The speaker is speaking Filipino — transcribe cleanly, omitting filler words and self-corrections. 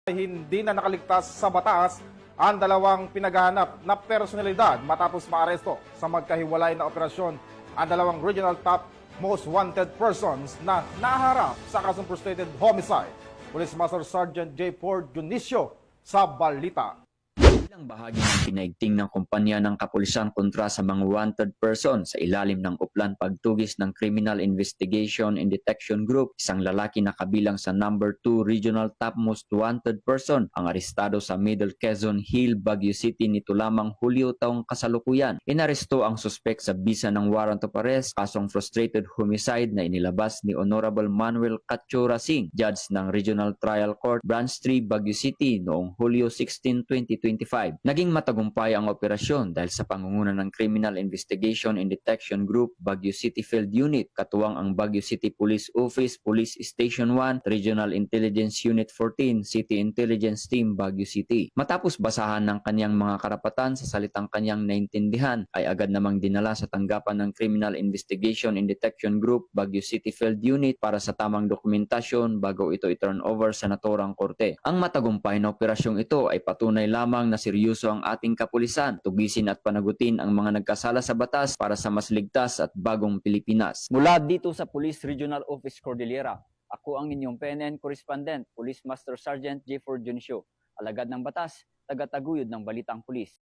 Hindi na nakaligtas sa batas ang dalawang pinaghahanap na personalidad matapos maaresto sa magkahiwalay na operasyon ang dalawang regional top most wanted persons na naharap sa kasong frustrated homicide. Police Master Sergeant J. Ford Junicio sa balita. Bilang bahagi ng pinaigting ng kumpanya ng kapulisan kontra sa mga wanted person sa ilalim ng Uplan Pagtugis ng Criminal Investigation and Detection Group, isang lalaki na kabilang sa number 2 regional top most wanted person ang arestado sa Middle Quezon Hill, Baguio City nito lamang Hulyo taong kasalukuyan. Inaresto ang suspek sa bisa ng warrant of arrest kasong frustrated homicide na inilabas ni Honorable Manuel Cachora Singh, judge ng Regional Trial Court Branch 3, Baguio City noong Hulyo 16, 2025. Naging matagumpay ang operasyon dahil sa pangunguna ng Criminal Investigation and Detection Group Baguio City Field Unit, katuwang ang Baguio City Police Office, Police Station 1, Regional Intelligence Unit 14, City Intelligence Team Baguio City. Matapos basahan ng kanyang mga karapatan sa salitang kanyang naintindihan, ay agad namang dinala sa tanggapan ng Criminal Investigation and Detection Group Baguio City Field Unit para sa tamang dokumentasyon bago ito i-turn over sa naturang korte. Ang matagumpay na operasyong ito ay patunay lamang na seryoso ang ating kapulisan, tugisin at panagutin ang mga nagkasala sa batas para sa mas ligtas at bagong Pilipinas. Mula dito sa Police Regional Office Cordillera, ako ang inyong PNN Correspondent, Police Master Sergeant J. Ford Junicio, alagad ng batas, tagataguyod ng Balitang Pulis.